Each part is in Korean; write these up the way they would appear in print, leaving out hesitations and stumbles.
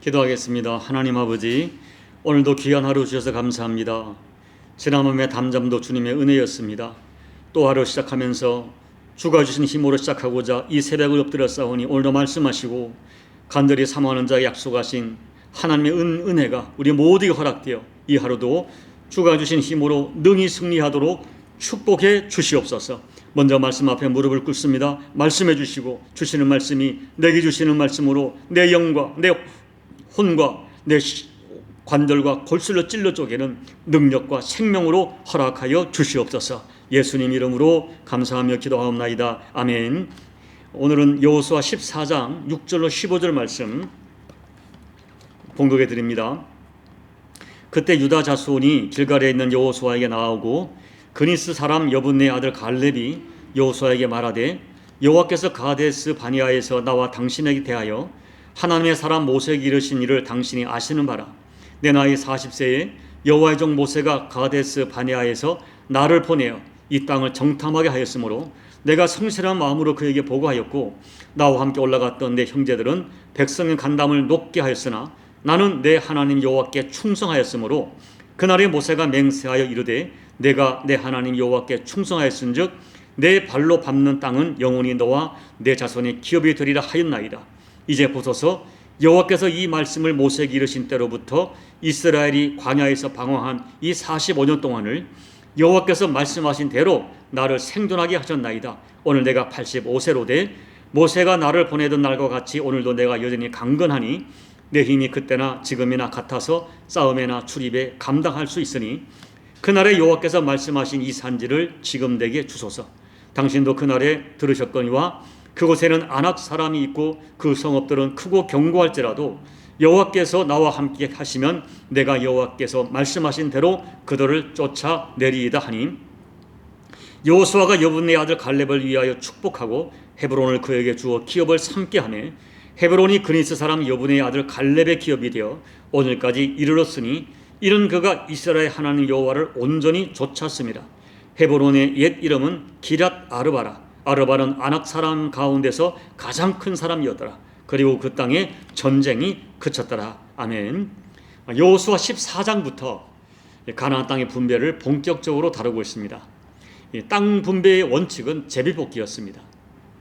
기도하겠습니다. 하나님 아버지, 오늘도 귀한 하루 주셔서 감사합니다. 지난 밤의 담잠도 주님의 은혜였습니다. 또 하루 시작하면서 주가 주신 힘으로 시작하고자 이 새벽을 엎드려 싸우니 오늘도 말씀하시고 간절히 사모하는 자에게 약속하신 하나님의 은혜가 우리 모두에게 허락되어 이 하루도 주가 주신 힘으로 능히 승리하도록 축복해 주시옵소서. 먼저 말씀 앞에 무릎을 꿇습니다. 말씀해 주시고 주시는 말씀이 내게 주시는 말씀으로 내 영과 내 혼과 내 관절과 골수로 찔러 쪼개는 능력과 생명으로 허락하여 주시옵소서. 예수님 이름으로 감사하며 기도하옵나이다. 아멘. 오늘은 여호수아 14장 6절로 15절 말씀 봉독해 드립니다. 그때 유다 자손이 길갈에 있는 여호수아에게 나오고 그니스 사람 여분네 아들 갈렙이 여호수아에게 말하되 여호와께서 가데스 바니아에서 나와 당신에게 대하여 하나님의 사람 모세에게 이르신 일을 당신이 아시는 바라. 내 나이 40세에 여호와의 종 모세가 가데스 바니아에서 나를 보내어 이 땅을 정탐하게 하였으므로 내가 성실한 마음으로 그에게 보고하였고 나와 함께 올라갔던 내 형제들은 백성의 간담을 높게 하였으나 나는 내 하나님 여호와께 충성하였으므로 그날에 모세가 맹세하여 이르되 내가 내 하나님 여호와께 충성하였은즉 내 발로 밟는 땅은 영원히 너와 내 자손의 기업이 되리라 하였나이다. 이제 보소서, 여호와께서 이 말씀을 모세에게 이르신 때로부터 이스라엘이 광야에서 방황한 이 45년 동안을 여호와께서 말씀하신 대로 나를 생존하게 하셨나이다. 오늘 내가 85세로 돼 모세가 나를 보내던 날과 같이 오늘도 내가 여전히 강건하니 내 힘이 그때나 지금이나 같아서 싸움에나 출입에 감당할 수 있으니 그날에 여호와께서 말씀하신 이 산지를 지금 내게 주소서. 당신도 그날에 들으셨거니와 그곳에는 아낙 사람이 있고 그 성읍들은 크고 견고할지라도 여호와께서 나와 함께 하시면 내가 여호와께서 말씀하신 대로 그들을 쫓아내리이다 하니 여호수아가 여분네 아들 갈렙을 위하여 축복하고 헤브론을 그에게 주어 기업을 삼게 하며 헤브론이 그니스 사람 여분네 아들 갈렙의 기업이 되어 오늘까지 이르렀으니 이는 그가 이스라엘 하나님 여호와를 온전히 좇았습니다. 헤브론의 옛 이름은 기랏 아르바라. 아르바는 아낙 사람 가운데서 가장 큰 사람이었더라. 그리고 그 땅에 전쟁이 그쳤더라. 아멘. 여호수아 14장부터 가나안 땅의 분배를 본격적으로 다루고 있습니다. 땅 분배의 원칙은 제비뽑기였습니다.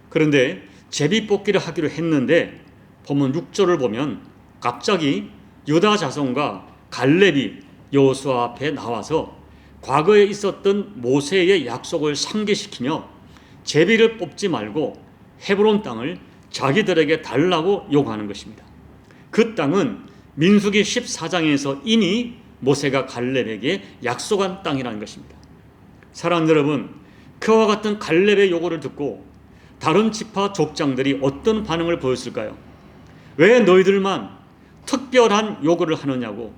그런데 제비뽑기를 하기로 했는데 보면 6절을 보면 갑자기 유다 자손과 갈렙이 여호수아 앞에 나와서 과거에 있었던 모세의 약속을 상기시키며 제비를 뽑지 말고 헤브론 땅을 자기들에게 달라고 요구하는 것입니다. 그 땅은 민수기 14장에서 이미 모세가 갈렙에게 약속한 땅이라는 것입니다. 사랑하는 여러분, 그와 같은 갈렙의 요구를 듣고 다른 지파 족장들이 어떤 반응을 보였을까요? 왜 너희들만 특별한 요구를 하느냐고,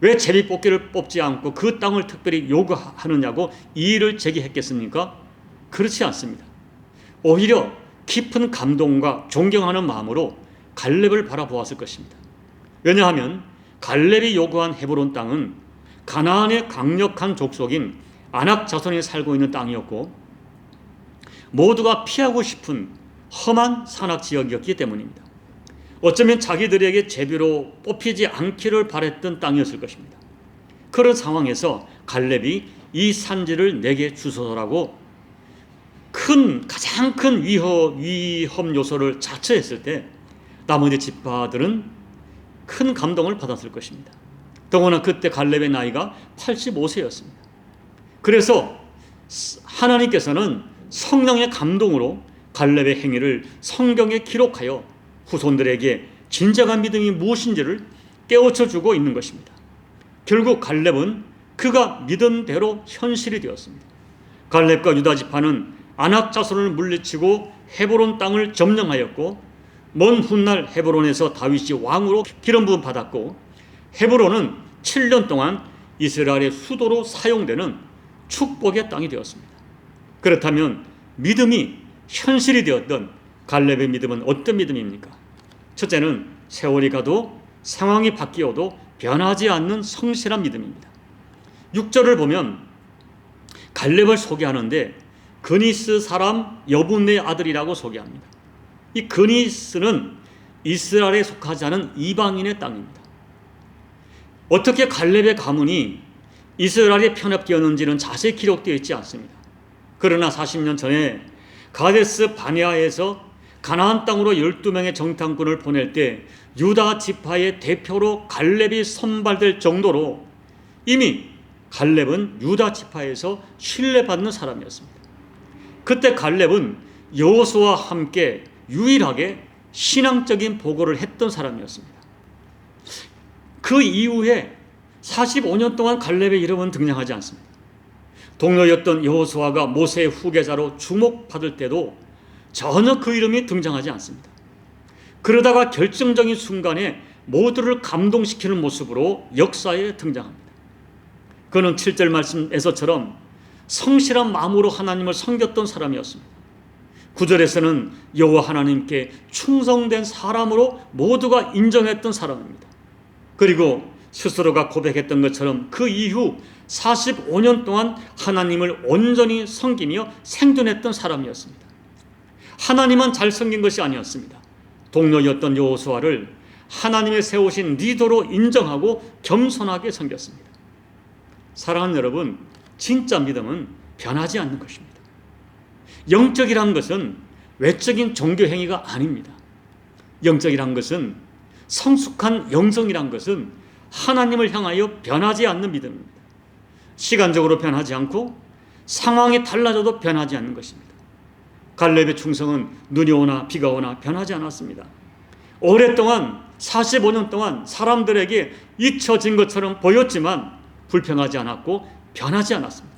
왜 제비뽑기를 뽑지 않고 그 땅을 특별히 요구하느냐고 이의를 제기했겠습니까? 그렇지 않습니다. 오히려 깊은 감동과 존경하는 마음으로 갈렙을 바라보았을 것입니다. 왜냐하면 갈렙이 요구한 헤브론 땅은 가나안의 강력한 족속인 아낙 자손이 살고 있는 땅이었고 모두가 피하고 싶은 험한 산악 지역이었기 때문입니다. 어쩌면 자기들에게 제비로 뽑히지 않기를 바랬던 땅이었을 것입니다. 그런 상황에서 갈렙이 이 산지를 내게 주소서라고 가장 큰 위험 요소를 자처했을 때 나머지 지파들은 큰 감동을 받았을 것입니다. 더구나 그때 갈렙의 나이가 85세였습니다. 그래서 하나님께서는 성령의 감동으로 갈렙의 행위를 성경에 기록하여 후손들에게 진정한 믿음이 무엇인지를 깨우쳐주고 있는 것입니다. 결국 갈렙은 그가 믿은 대로 현실이 되었습니다. 갈렙과 유다 지파는 아낙 자손을 물리치고 헤브론 땅을 점령하였고 먼 훗날 헤브론에서 다윗이 왕으로 기름 부음 받았고 헤브론은 7년 동안 이스라엘의 수도로 사용되는 축복의 땅이 되었습니다. 그렇다면 믿음이 현실이 되었던 갈렙의 믿음은 어떤 믿음입니까? 첫째는 세월이 가도 상황이 바뀌어도 변하지 않는 성실한 믿음입니다. 6절을 보면 갈렙을 소개하는데 그니스 사람 여분네 아들이라고 소개합니다. 이 그니스는 이스라엘에 속하지 않은 이방인의 땅입니다. 어떻게 갈렙의 가문이 이스라엘에 편입되었는지는 자세히 기록되어 있지 않습니다. 그러나 40년 전에 가데스 바네아에서 가나안 땅으로 12명의 정탐꾼을 보낼 때 유다 지파의 대표로 갈렙이 선발될 정도로 이미 갈렙은 유다 지파에서 신뢰받는 사람이었습니다. 그때 갈렙은 여호수아와 함께 유일하게 신앙적인 보고를 했던 사람이었습니다. 그 이후에 45년 동안 갈렙의 이름은 등장하지 않습니다. 동료였던 여호수아가 모세의 후계자로 주목받을 때도 전혀 그 이름이 등장하지 않습니다. 그러다가 결정적인 순간에 모두를 감동시키는 모습으로 역사에 등장합니다. 그는 7절 말씀에서처럼 성실한 마음으로 하나님을 섬겼던 사람이었습니다. 9절에서는 여호와 하나님께 충성된 사람으로 모두가 인정했던 사람입니다. 그리고 스스로가 고백했던 것처럼 그 이후 45년 동안 하나님을 온전히 섬기며 생존했던 사람이었습니다. 하나님만 잘 섬긴 것이 아니었습니다. 동료였던 여호수아를 하나님의 세우신 리더로 인정하고 겸손하게 섬겼습니다. 사랑하는 여러분, 진짜 믿음은 변하지 않는 것입니다. 영적이란 것은 외적인 종교 행위가 아닙니다. 영적이란 것은, 성숙한 영성이란 것은 하나님을 향하여 변하지 않는 믿음입니다. 시간적으로 변하지 않고 상황이 달라져도 변하지 않는 것입니다. 갈렙의 충성은 눈이 오나 비가 오나 변하지 않았습니다. 오랫동안 45년 동안 사람들에게 잊혀진 것처럼 보였지만 불평하지 않았고 변하지 않았습니다.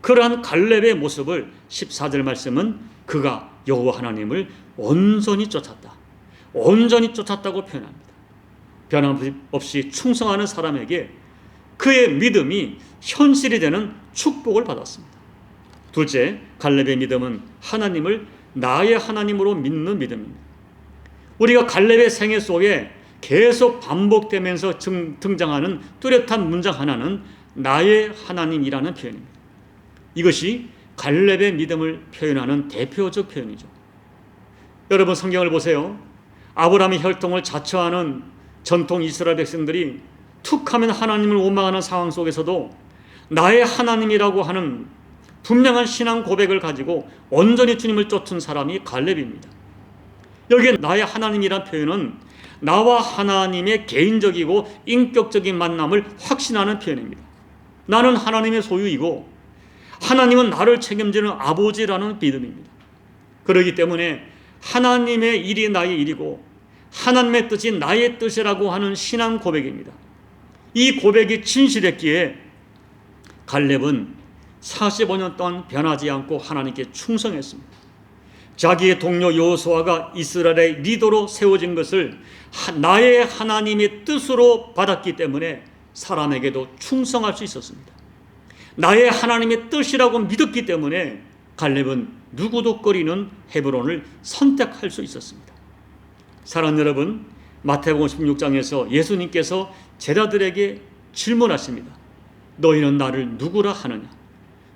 그러한 갈렙의 모습을 14절 말씀은 그가 여호와 하나님을 온전히 쫓았다, 온전히 쫓았다고 표현합니다. 변함없이 충성하는 사람에게 그의 믿음이 현실이 되는 축복을 받았습니다. 둘째, 갈렙의 믿음은 하나님을 나의 하나님으로 믿는 믿음입니다. 우리가 갈렙의 생애 속에 계속 반복되면서 등장하는 뚜렷한 문장 하나는 나의 하나님이라는 표현입니다. 이것이 갈렙의 믿음을 표현하는 대표적 표현이죠. 여러분, 성경을 보세요. 아브라함의 혈통을 자처하는 전통 이스라엘 백성들이 툭 하면 하나님을 원망하는 상황 속에서도 나의 하나님이라고 하는 분명한 신앙 고백을 가지고 온전히 주님을 쫓은 사람이 갈렙입니다. 여기에 나의 하나님이란 표현은 나와 하나님의 개인적이고 인격적인 만남을 확신하는 표현입니다. 나는 하나님의 소유이고 하나님은 나를 책임지는 아버지라는 믿음입니다. 그렇기 때문에 하나님의 일이 나의 일이고 하나님의 뜻이 나의 뜻이라고 하는 신앙 고백입니다. 이 고백이 진실했기에 갈렙은 45년 동안 변하지 않고 하나님께 충성했습니다. 자기의 동료 여호수아가 이스라엘의 리더로 세워진 것을 나의 하나님의 뜻으로 받았기 때문에 사람에게도 충성할 수 있었습니다. 나의 하나님의 뜻이라고 믿었기 때문에 갈렙은 누구도 꺼리는 헤브론을 선택할 수 있었습니다. 사랑하는 여러분, 마태복음 16장에서 예수님께서 제자들에게 질문하십니다. 너희는 나를 누구라 하느냐?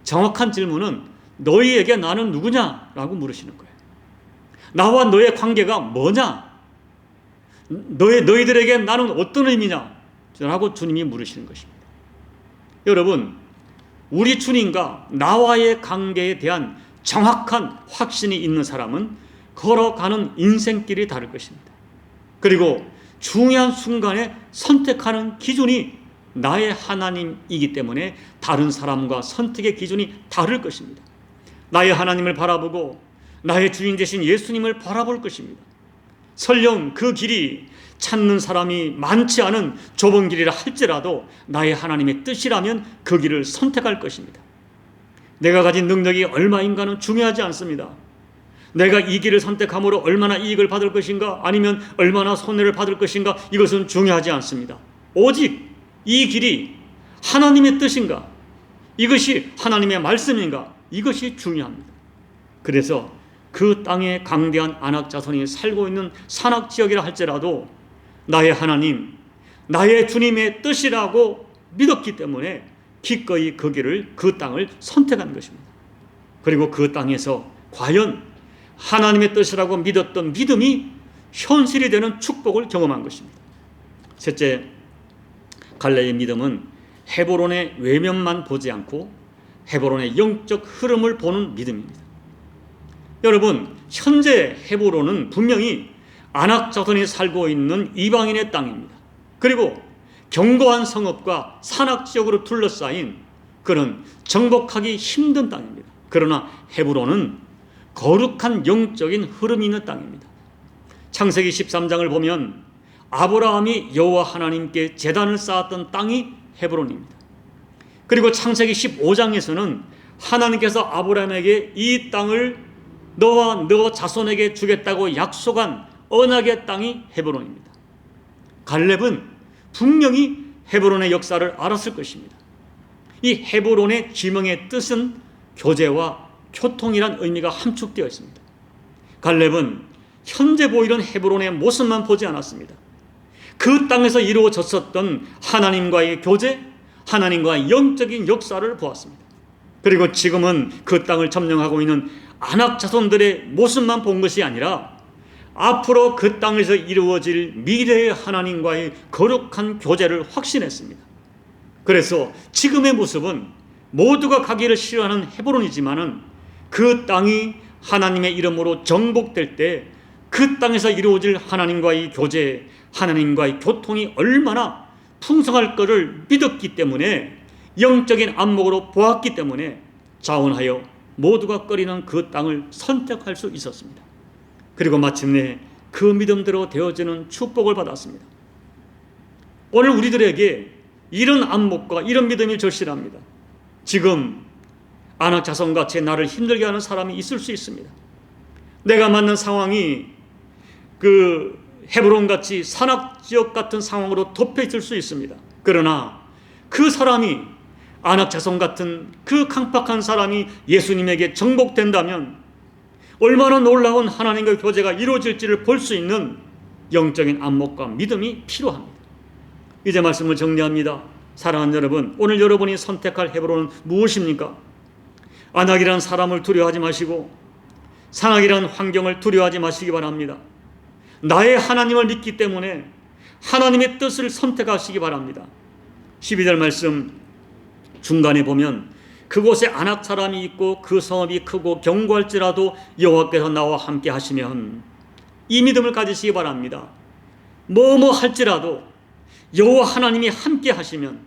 정확한 질문은 너희에게 나는 누구냐라고 물으시는 거예요. 나와 너의 관계가 뭐냐? 너희들에게 나는 어떤 의미냐? 라고 주님이 물으시는 것입니다. 여러분, 우리 주님과 나와의 관계에 대한 정확한 확신이 있는 사람은 걸어가는 인생길이 다를 것입니다. 그리고 중요한 순간에 선택하는 기준이 나의 하나님이기 때문에 다른 사람과 선택의 기준이 다를 것입니다. 나의 하나님을 바라보고 나의 주인 되신 예수님을 바라볼 것입니다. 설령 그 길이 찾는 사람이 많지 않은 좁은 길이라 할지라도 나의 하나님의 뜻이라면 그 길을 선택할 것입니다. 내가 가진 능력이 얼마인가는 중요하지 않습니다. 내가 이 길을 선택함으로 얼마나 이익을 받을 것인가, 아니면 얼마나 손해를 받을 것인가, 이것은 중요하지 않습니다. 오직 이 길이 하나님의 뜻인가, 이것이 하나님의 말씀인가, 이것이 중요합니다. 그래서 그 땅에 강대한 아낙 자손이 살고 있는 산악 지역이라 할지라도 나의 하나님, 나의 주님의 뜻이라고 믿었기 때문에 기꺼이 그 길을, 그 땅을 선택한 것입니다. 그리고 그 땅에서 과연 하나님의 뜻이라고 믿었던 믿음이 현실이 되는 축복을 경험한 것입니다. 셋째, 갈렙의 믿음은 헤브론의 외면만 보지 않고 헤브론의 영적 흐름을 보는 믿음입니다. 여러분, 현재 헤브론은 분명히 아낙 자손이 살고 있는 이방인의 땅입니다. 그리고 견고한 성읍과 산악지역으로 둘러싸인 그런 정복하기 힘든 땅입니다. 그러나 헤브론은 거룩한 영적인 흐름이 있는 땅입니다. 창세기 13장을 보면 아브라함이 여호와 하나님께 제단을 쌓았던 땅이 헤브론입니다. 그리고 창세기 15장에서는 하나님께서 아브라함에게 이 땅을 너와 너 자손에게 주겠다고 약속한 언약의 땅이 헤브론입니다. 갈렙은 분명히 헤브론의 역사를 알았을 것입니다. 이 헤브론의 지명의 뜻은 교제와 교통이란 의미가 함축되어 있습니다. 갈렙은 현재 보이는 헤브론의 모습만 보지 않았습니다. 그 땅에서 이루어졌었던 하나님과의 교제, 하나님과의 영적인 역사를 보았습니다. 그리고 지금은 그 땅을 점령하고 있는 아낙 자손들의 모습만 본 것이 아니라 앞으로 그 땅에서 이루어질 미래의 하나님과의 거룩한 교제를 확신했습니다. 그래서 지금의 모습은 모두가 가기를 싫어하는 헤브론이지만은 그 땅이 하나님의 이름으로 정복될 때 그 땅에서 이루어질 하나님과의 교제, 하나님과의 교통이 얼마나 풍성할 것을 믿었기 때문에, 영적인 안목으로 보았기 때문에 자원하여 모두가 꺼리는 그 땅을 선택할 수 있었습니다. 그리고 마침내 그 믿음대로 되어지는 축복을 받았습니다. 오늘 우리들에게 이런 안목과 이런 믿음이 절실합니다. 지금 아낙 자손같이 나를 힘들게 하는 사람이 있을 수 있습니다. 내가 맞는 상황이 그 헤브론같이 산악지역 같은 상황으로 덮여있을 수 있습니다. 그러나 그 사람이 아낙 자손 같은 그 강팍한 사람이 예수님에게 정복된다면 얼마나 놀라운 하나님과의 교제가 이루어질지를 볼 수 있는 영적인 안목과 믿음이 필요합니다. 이제 말씀을 정리합니다. 사랑하는 여러분, 오늘 여러분이 선택할 헤브론은 무엇입니까? 아낙이라는 사람을 두려워하지 마시고 산악이라는 환경을 두려워하지 마시기 바랍니다. 나의 하나님을 믿기 때문에 하나님의 뜻을 선택하시기 바랍니다. 12절 말씀 중간에 보면 그곳에 아낙 사람이 있고 그 성읍이 크고 견고할지라도 여호와께서 나와 함께 하시면, 이 믿음을 가지시기 바랍니다. 뭐뭐 할지라도 여호와 하나님이 함께 하시면,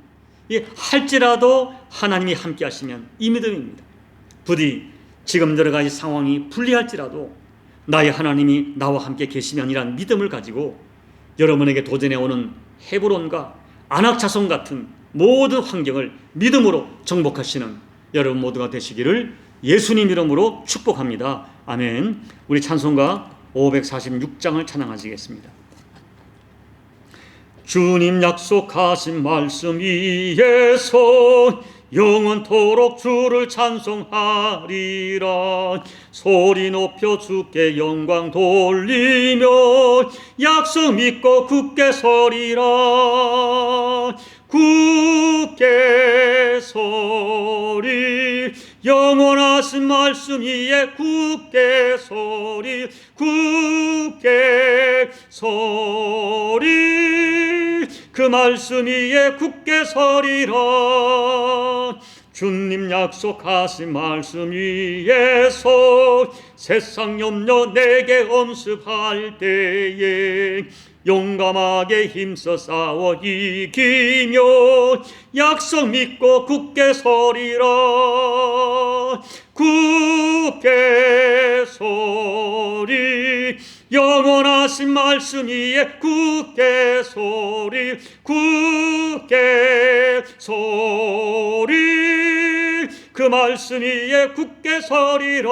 할지라도 하나님이 함께 하시면, 이 믿음입니다. 부디 지금 여러 가지 상황이 불리할지라도 나의 하나님이 나와 함께 계시면이란 믿음을 가지고 여러분에게 도전해 오는 헤브론과 아낙 자손 같은 모든 환경을 믿음으로 정복하시는 여러분 모두가 되시기를 예수님 이름으로 축복합니다. 아멘. 우리 찬송가 546장을 찬양하시겠습니다. 주님 약속하신 말씀 위에서 영원토록 주를 찬송하리라. 소리 높여 주께 영광 돌리며 약속 믿고 굳게 서리라. 굳게 서리, 영원하신 말씀 위에 굳게 서리, 굳게 서리, 그 말씀 위에 굳게 서리라. 주님 약속하신 말씀 위에서 세상 염려 내게 엄습할 때에 용감하게 힘써 싸워 이기며 약속 믿고 굳게 서리라. 굳게 서리, 영원하신 말씀 위에 굳게 서리, 굳게 서리, 그 말씀 위에 굳게 서리라.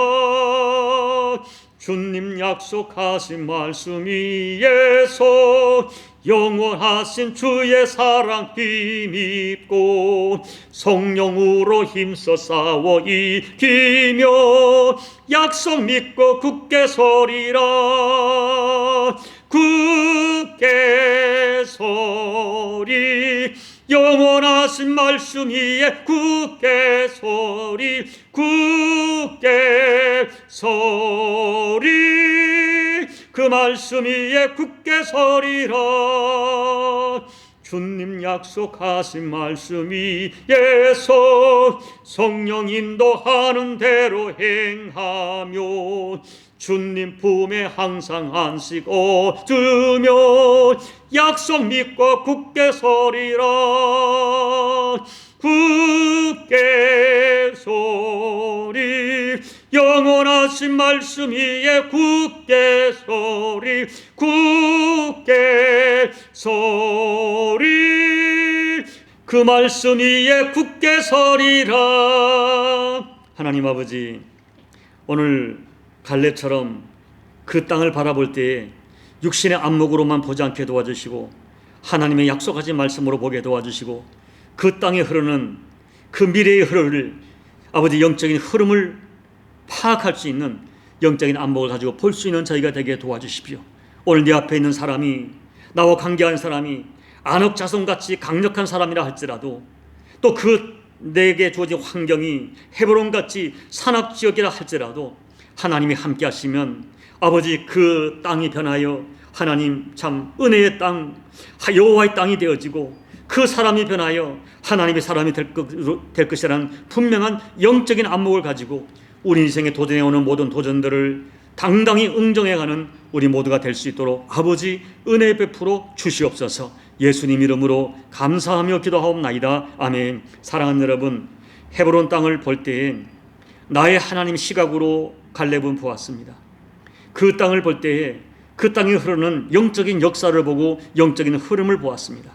주님 약속하신 말씀 위에서 영원하신 주의 사랑 힘입고 성령으로 힘써 싸워 이기며 약속 믿고 굳게 서리라. 굳게 서리, 영원하신 말씀 위에 굳게 서리, 굳게 서리, 그 말씀 위에 굳게 서리라. 주님 약속하신 말씀 위에서 성령 인도하는 대로 행하며 주님 품에 항상 안식 얻으며 약속 믿고 굳게 서리라. 굳게 서리. 영원하신 말씀 위에 굳게 서리. 굳게 서리. 그 말씀 위에 굳게 서리라. 하나님 아버지, 오늘 갈렙처럼 그 땅을 바라볼 때에 육신의 안목으로만 보지 않게 도와주시고 하나님의 약속하신 말씀으로 보게 도와주시고 그 땅에 흐르는 그 미래의 흐름을, 아버지 영적인 흐름을 파악할 수 있는 영적인 안목을 가지고 볼 수 있는 저희가 되게 도와주십시오. 오늘 내 앞에 있는 사람이, 나와 관계한 사람이 안옥자손같이 강력한 사람이라 할지라도, 또 그 내게 주어진 환경이 헤브론같이 산악지역이라 할지라도 하나님이 함께 하시면 아버지 그 땅이 변하여 하나님 참 은혜의 땅, 여호와의 땅이 되어지고 그 사람이 변하여 하나님의 사람이 될 것이라는 분명한 영적인 안목을 가지고 우리 인생에 도전해 오는 모든 도전들을 당당히 응정해가는 우리 모두가 될 수 있도록 아버지 은혜 베풀어 주시옵소서. 예수님 이름으로 감사하며 기도하옵나이다. 아멘. 사랑하는 여러분, 헤브론 땅을 볼 때에 나의 하나님 시각으로 갈렙은 보았습니다. 그 땅을 볼 때에 그 땅에 흐르는 영적인 역사를 보고 영적인 흐름을 보았습니다.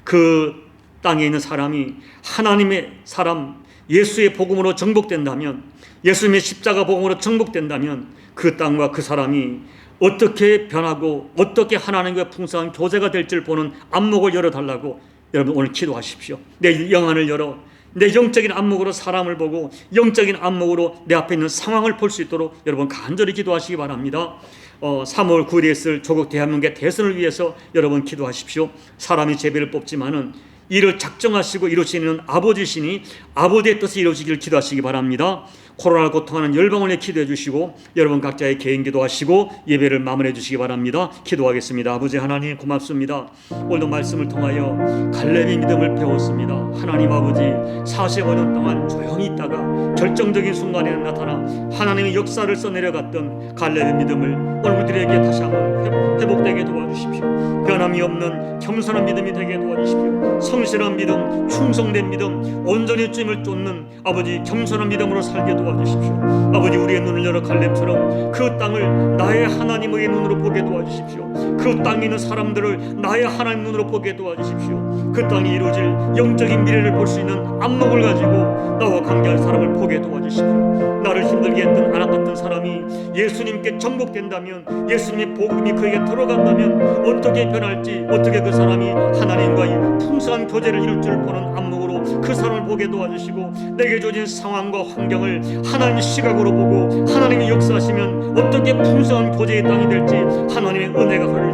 그 땅에 있는 사람이 하나님의 사람 예수의 복음으로 정복된다면, 예수님의 십자가 복음으로 정복된다면 그 땅과 그 사람이 어떻게 변하고 어떻게 하나님과 풍성한 교제가 될지를 보는 안목을 열어달라고 여러분 오늘 기도하십시오. 내 영안을 열어 내 영적인 안목으로 사람을 보고 영적인 안목으로 내 앞에 있는 상황을 볼 수 있도록 여러분 간절히 기도하시기 바랍니다. 3월 9일에 있을 조국 대한민국의 대선을 위해서 여러분 기도하십시오. 사람이 제비를 뽑지만은 이를 작정하시고 이루시는 아버지시니 아버지의 뜻이 이루어지기를 기도하시기 바랍니다. 코로나를 고통하는 열방을 위해 기도해 주시고 여러분 각자의 개인 기도하시고 예배를 마무리해 주시기 바랍니다. 기도하겠습니다. 아버지 하나님 고맙습니다. 오늘도 말씀을 통하여 갈렙의 믿음을 배웠습니다. 하나님 아버지 45년 동안 조용히 있다가 결정적인 순간에 나타나 하나님의 역사를 써내려갔던 갈렙의 믿음을 오늘 우리에게 다시 한번 회복되게 도와주십시오. 변함이 없는 겸손한 믿음이 되게 도와주십시오. 성실한 믿음, 충성된 믿음, 온전히 주님을 쫓는 아버지 겸손한 믿음으로 살게 도와주십시오. 아버지 우리의 눈을 열어 갈렙처럼 그 땅을 나의 하나님의 눈으로 보게 도와주십시오. 그 땅에 있는 사람들을 나의 하나님 눈으로 보게 도와주십시오. 그 땅이 이루어질 영적인 미래를 볼 수 있는 안목을 가지고 나와 관계할 사람을 보게 도와주십시오. 나를 힘들게 했던 아낙 같은 사람이 예수님께 정복된다면, 예수님의 복음이 그에게 들어간다면 어떻게 변할지, 어떻게 그 사람이 하나님과의 풍성한 교제를 이룰 줄 보는 안목으로 그 사람을 보게 도와주시고 내게 주어진 상황과 환경을 하나님의 시각으로 보고 하나님이 역사하시면 어떻게 풍성한 교제의 땅이 될지, 하나님의 은혜가 흐를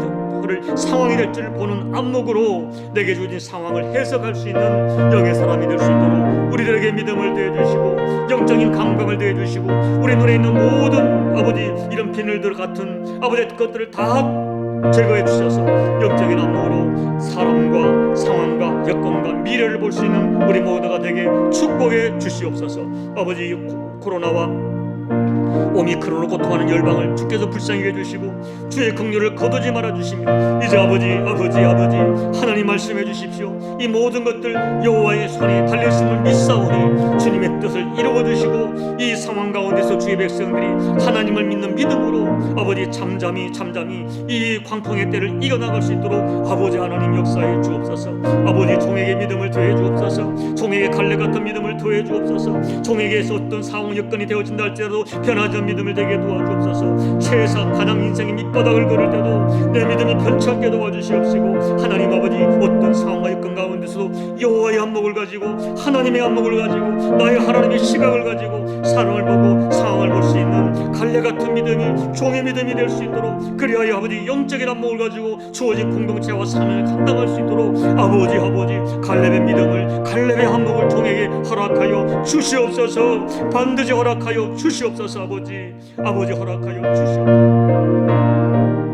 상황이 될 줄 보는 안목으로 내게 주어진 상황을 해석할 수 있는 영의 사람이 될 수 있도록 우리들에게 믿음을 더해주시고 영적인 감각을 더해주시고 우리 눈에 있는 모든 아버지 이런 비늘들 같은 아버지의 것들을 다 제거해 주셔서 영적인 안목으로 사람과 상황과 여건과 미래를 볼 수 있는 우리 모두가 되게 축복해 주시옵소서. 아버지 코로나와 오미크론으로 고통하는 열방을 주께서 불쌍히 해주시고 주의 긍휼을 거두지 말아주시며 이제 아버지 하나님 말씀해 주십시오. 이 모든 것들 여호와의 손이 달려있음을 믿사오니 주님의 뜻을 이루어주시고 이 상황 가운데서 주의 백성들이 하나님을 믿는 믿음으로 아버지 잠잠히 이 광풍의 때를 이겨나갈 수 있도록 아버지 하나님 역사해 주옵소서. 아버지 종에게 믿음을 더해 주옵소서. 종에게 갈렙 같은 믿음을 더해 주옵소서. 종에게서 어떤 상황 여건이 되어진다 할지라도 변하지 않는 믿음을 되게 도와주옵소서. 최사 가장 인생의 밑바닥을 걸을 때도 내 믿음이 변치 않게 도와주시옵시고 하나님 아버지 어떤 상황과 여건 가운데서도 여호와의 안목을 가지고 하나님의 안목을 가지고 나의 하나님의 시각을 가지고 사람을 보고 상황을 볼 수 있는 갈렙 같은 믿음이 종의 믿음이 될 수 있도록 그리하여 아버지 영적인 안목을 가지고 주어진 공동체와 사명을 감당할 수 있도록 아버지 갈렙의 믿음을 갈렙의 안목을 종에게 허락하여 주시옵소서. 반드시 허락하여 주시옵소서. 아버지 허락하여 주시옵소서.